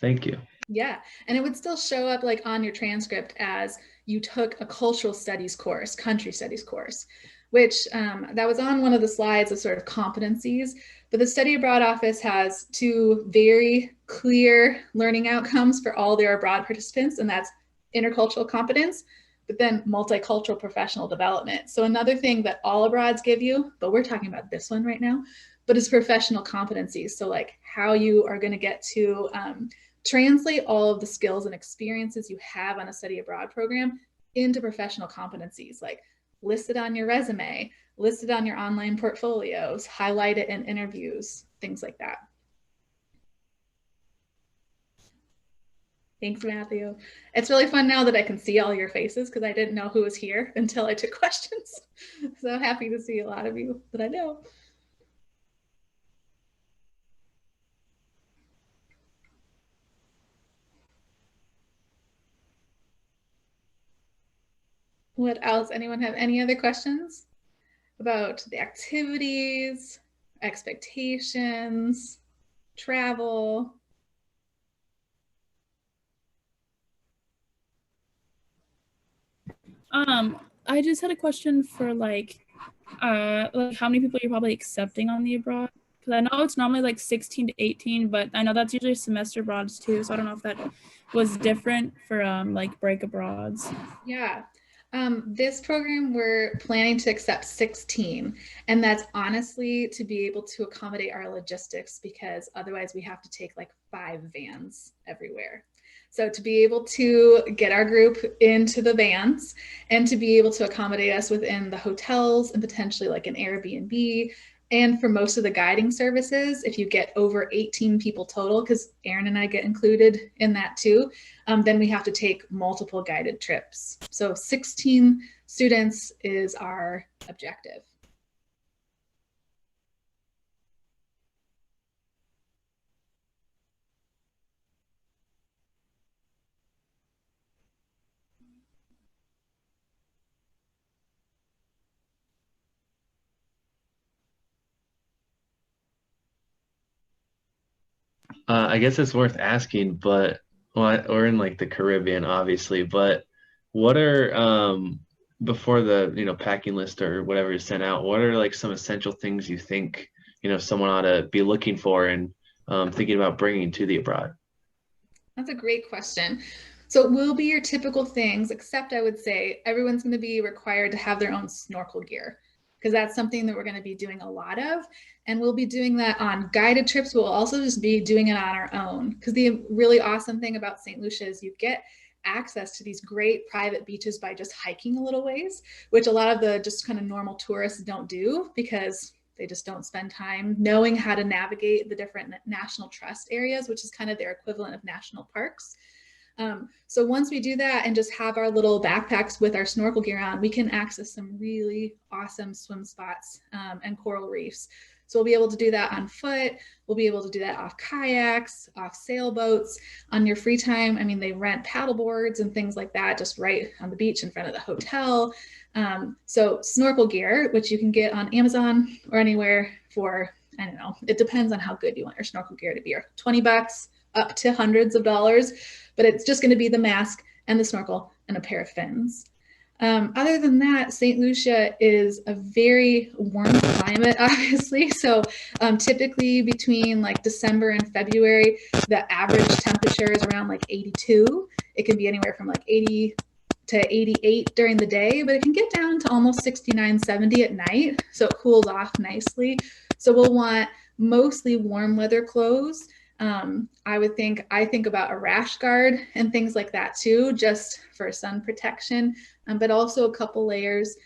Thank you. Yeah, and it would still show up like on your transcript as you took a cultural studies course, country studies course, which that was on one of the slides of sort of competencies. But the Study Abroad office has two very clear learning outcomes for all their abroad participants, and that's intercultural competence, but then multicultural professional development. So another thing that all abroads give you, but we're talking about this one right now, but is professional competencies. So like how you are going to get to translate all of the skills and experiences you have on a study abroad program into professional competencies, like listed on your resume, listed on your online portfolios, highlight it in interviews, things like that. Thanks, Matthew. It's really fun now that I can see all your faces because I didn't know who was here until I took questions. So happy to see a lot of you that I know. What else? Anyone have any other questions about the activities, expectations, travel? I just had a question for like how many people you're probably accepting on the abroad? Because I know it's normally like 16 to 18, but I know that's usually semester abroads too. So I don't know if that was different for like break abroads. Yeah. This program, we're planning to accept 16, and that's honestly to be able to accommodate our logistics, because otherwise we have to take like 5 vans everywhere. So to be able to get our group into the vans and to be able to accommodate us within the hotels and potentially like an Airbnb, and for most of the guiding services, if you get over 18 people total, because Aaron and I get included in that too, then we have to take multiple guided trips. So 16 students is our objective. I guess it's worth asking, but well, we're in like the Caribbean, obviously, but what are before the packing list or whatever is sent out, what are like some essential things you think someone ought to be looking for and thinking about bringing to the abroad? That's a great question. So it will be your typical things, except I would say everyone's going to be required to have their own snorkel gear, because that's something that we're going to be doing a lot of. And we'll be doing that on guided trips. We'll also just be doing it on our own, because the really awesome thing about St. Lucia is you get access to these great private beaches by just hiking a little ways, which a lot of the just kind of normal tourists don't do because they just don't spend time knowing how to navigate the different national trust areas, which is kind of their equivalent of national parks. So once we do that and just have our little backpacks with our snorkel gear on, we can access some really awesome swim spots and coral reefs. So we'll be able to do that on foot. We'll be able to do that off kayaks, off sailboats, on your free time. I mean, they rent paddle boards and things like that just right on the beach in front of the hotel. So snorkel gear, which you can get on Amazon or anywhere for, I don't know, it depends on how good you want your snorkel gear to be, or $20 up to hundreds of dollars, but it's just going to be the mask and the snorkel and a pair of fins. Other than that, St. Lucia is a very warm climate, obviously. So typically between like December and February, the average temperature is around like 82. It can be anywhere from like 80 to 88 during the day, but it can get down to almost 69, 70 at night. So it cools off nicely. So we'll want mostly warm weather clothes. I think about a rash guard and things like that too, just for sun protection, but also a couple layers.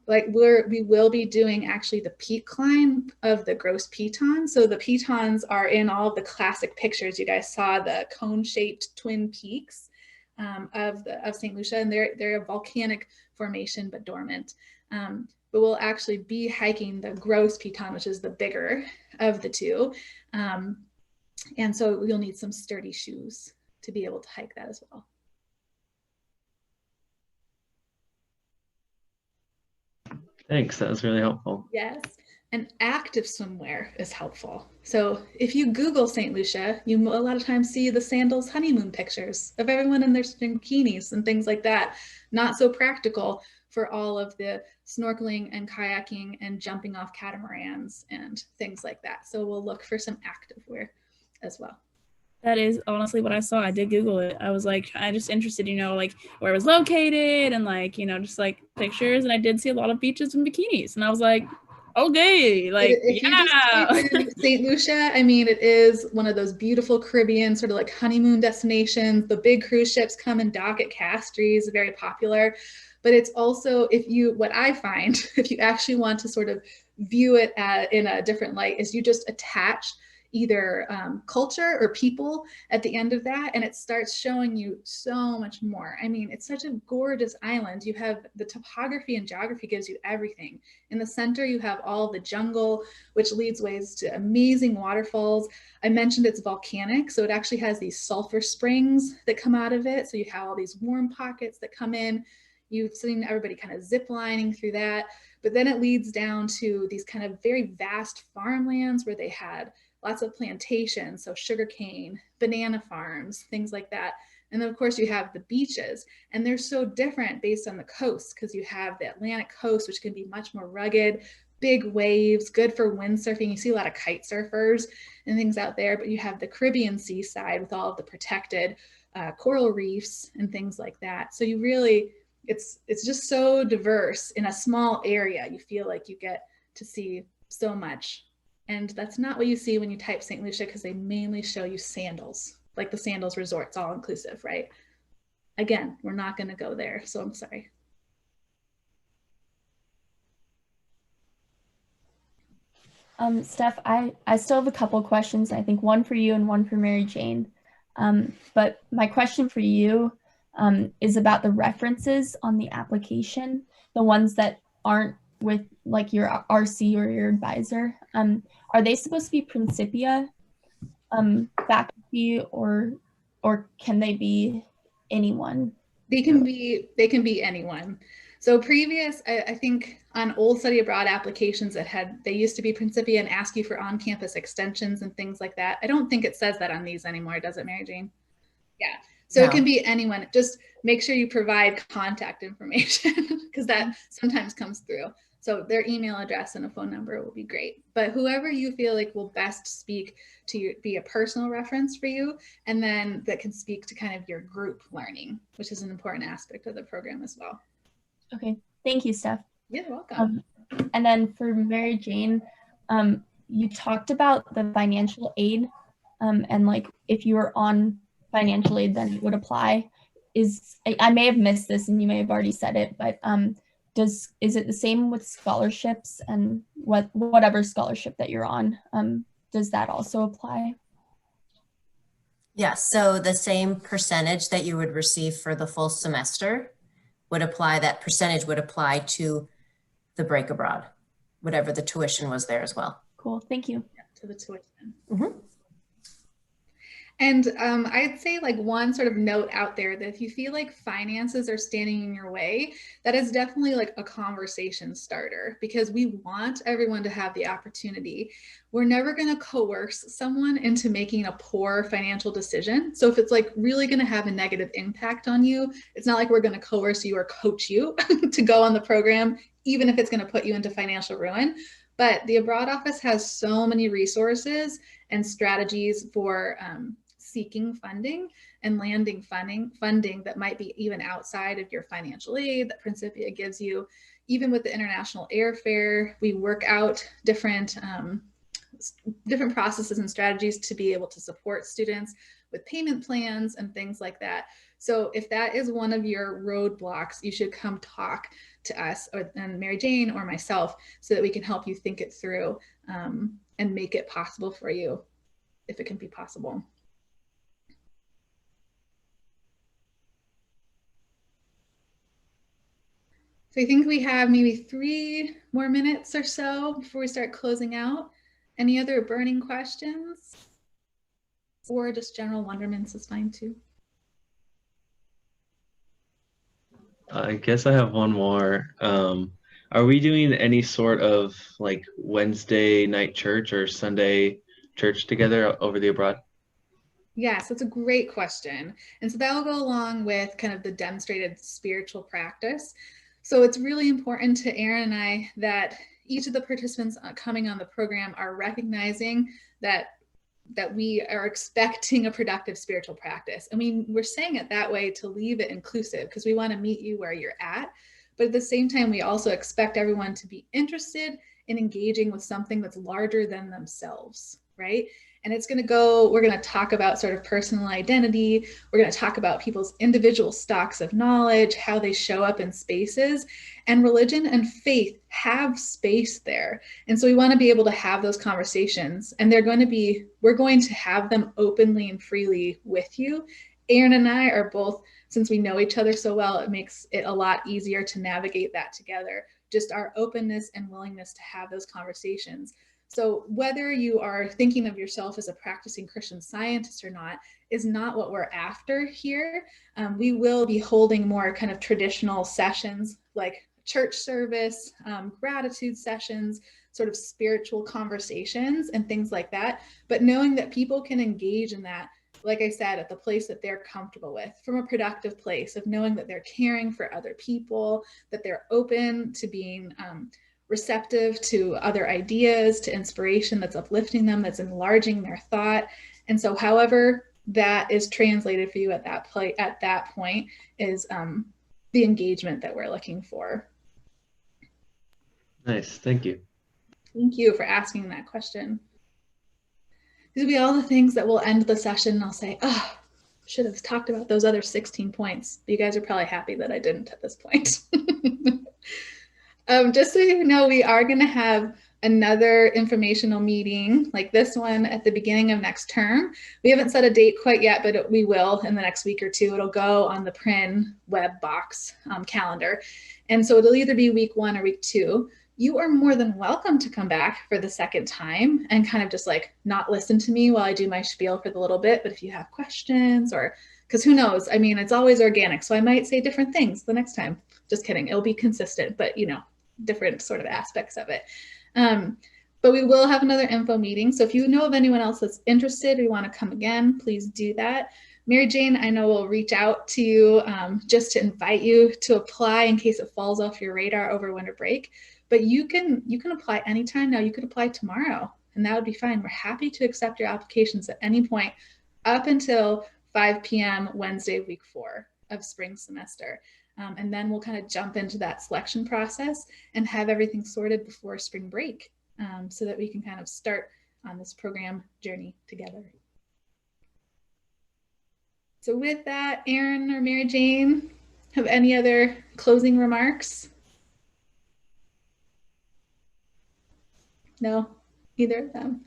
Like we will be doing actually the peak climb of the Gross Piton. So the pitons are in all of the classic pictures. You guys saw the cone-shaped twin peaks of St. Lucia, and they're a volcanic formation but dormant. But we'll actually be hiking the Gross Piton, which is the bigger of the two. And so you'll need some sturdy shoes to be able to hike that as well. Thanks, that was really helpful. Yes, and active swimwear is helpful. So if you Google St. Lucia, you a lot of times see the sandals honeymoon pictures of everyone in their spring bikinis and things like that. Not so practical for all of the snorkeling and kayaking and jumping off catamarans and things like that. So we'll look for some active wear as well. That is honestly what I saw. I did Google it. I was like, I'm just interested, like where it was located and like, just like pictures. And I did see a lot of beaches and bikinis. And I was like, okay, like, if you just type in St. Lucia, I mean, it is one of those beautiful Caribbean sort of like honeymoon destinations. The big cruise ships come and dock at Castries, very popular. But it's also, what I find, if you actually want to sort of view it in a different light, is you just attach either culture or people at the end of that, and it starts showing you so much more. I mean, it's such a gorgeous island. You have the topography and geography gives you everything. In the center, you have all the jungle, which leads ways to amazing waterfalls. I mentioned it's volcanic, so it actually has these sulfur springs that come out of it. So you have all these warm pockets that come in. You've seen everybody kind of zip lining through that, but then it leads down to these kind of very vast farmlands where they had lots of plantations, so sugarcane, banana farms, things like that. And then of course you have the beaches, and they're so different based on the coast, because you have the Atlantic coast, which can be much more rugged, big waves, good for windsurfing. You see a lot of kite surfers and things out there, but you have the Caribbean seaside with all of the protected coral reefs and things like that. So you really, it's just so diverse in a small area. You feel like you get to see so much. And that's not what you see when you type St. Lucia, because they mainly show you sandals, like the Sandals Resort's all inclusive, right? Again, we're not going to go there, so I'm sorry. Steph, I still have a couple questions. I think one for you and one for Mary Jane. But my question for you is about the references on the application, the ones that aren't with like your RC or your advisor. Are they supposed to be Principia faculty, or can they be anyone? They can be anyone. So previous, I think on old study abroad applications they used to be Principia and ask you for on-campus extensions and things like that. I don't think it says that on these anymore, does it, Mary Jane? Yeah. So no. It can be anyone. Just make sure you provide contact information, because that sometimes comes through. So their email address and a phone number will be great. But whoever you feel like will best speak to you, be a personal reference for you, and then that can speak to kind of your group learning, which is an important aspect of the program as well. Okay, thank you, Steph. You're welcome. And then for Mary Jane, you talked about the financial aid, and like if you were on financial aid, then it would apply. I may have missed this and you may have already said it, but is it the same with scholarships, and whatever scholarship that you're on, does that also apply? Yes, so the same percentage that you would receive for the full semester would apply, that percentage would apply to the break abroad, whatever the tuition was there as well. Cool, thank you. Yeah, to the tuition. Mm-hmm. And I'd say like one sort of note out there that if you feel like finances are standing in your way, that is definitely like a conversation starter, because we want everyone to have the opportunity. We're never going to coerce someone into making a poor financial decision. So if it's like really going to have a negative impact on you, it's not like we're going to coerce you or coach you to go on the program, even if it's going to put you into financial ruin. But the Abroad Office has so many resources and strategies for seeking funding and landing funding that might be even outside of your financial aid that Principia gives you. Even with the international airfare, we work out different processes and strategies to be able to support students with payment plans and things like that. So if that is one of your roadblocks, you should come talk to us and Mary Jane or myself so that we can help you think it through and make it possible for you if it can be possible. So I think we have maybe 3 more minutes or so before we start closing out. Any other burning questions? Or just general wonderments is fine too. I guess I have one more. Are we doing any sort of like Wednesday night church or Sunday church together over the abroad? Yes, that's a great question. And so that will go along with kind of the demonstrated spiritual practice. So it's really important to Aaron and I that each of the participants coming on the program are recognizing that we are expecting a productive spiritual practice. I mean, we're saying it that way to leave it inclusive because we want to meet you where you're at. But at the same time, we also expect everyone to be interested in engaging with something that's larger than themselves, right? And we're going to talk about sort of personal identity. We're going to talk about people's individual stocks of knowledge, how they show up in spaces, and religion and faith have space there. And so we want to be able to have those conversations, and we're going to have them openly and freely with you. Aaron and I are both, since we know each other so well, it makes it a lot easier to navigate that together. Just our openness and willingness to have those conversations. So whether you are thinking of yourself as a practicing Christian Scientist or not is not what we're after here. We will be holding more kind of traditional sessions like church service, gratitude sessions, sort of spiritual conversations and things like that. But knowing that people can engage in that, like I said, at the place that they're comfortable with, from a productive place of knowing that they're caring for other people, that they're open to being receptive to other ideas, to inspiration that's uplifting them, that's enlarging their thought. And so however that is translated for you at that point is the engagement that we're looking for. Nice, thank you. Thank you for asking that question. These will be all the things that will end the session and I'll say, oh, should have talked about those other 16 points. But you guys are probably happy that I didn't at this point. Just so you know, we are going to have another informational meeting like this one at the beginning of next term. We haven't set a date quite yet, but we will in the next week or two. It'll go on the Prin web box calendar. And so it'll either be week 1 or week 2. You are more than welcome to come back for the second time and kind of just like not listen to me while I do my spiel for the little bit. But if you have questions or, because who knows, I mean, it's always organic. So I might say different things the next time. Just kidding. It'll be consistent, but you know, different sort of aspects of it. But we will have another info meeting. So if you know of anyone else that's interested or you want to come again, please do that. Mary Jane, I know will reach out to you just to invite you to apply in case it falls off your radar over winter break. But you can apply anytime now. You could apply tomorrow and that would be fine. We're happy to accept your applications at any point up until 5 p.m. Wednesday, week 4 of spring semester. And then we'll kind of jump into that selection process and have everything sorted before spring break so that we can kind of start on this program journey together. So with that, Aaron or Mary Jane, have any other closing remarks? No, either of them.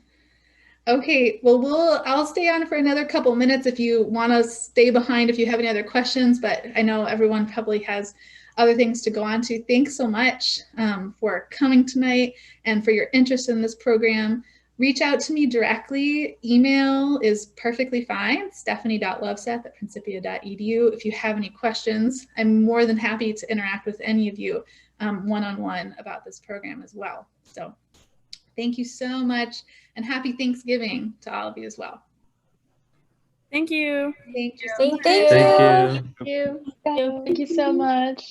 Okay, well, I'll stay on for another couple minutes if you want to stay behind if you have any other questions, but I know everyone probably has other things to go on to. Thanks so much for coming tonight and for your interest in this program. reach out to me directly. Email is perfectly fine, stephanie.loveseth@principia.edu. If you have any questions, I'm more than happy to interact with any of you one-on-one about this program as well. So thank you so much, and happy Thanksgiving to all of you as well. Thank you. Thank you so Thank much. you. Thank you. Thank you. Thank you so much.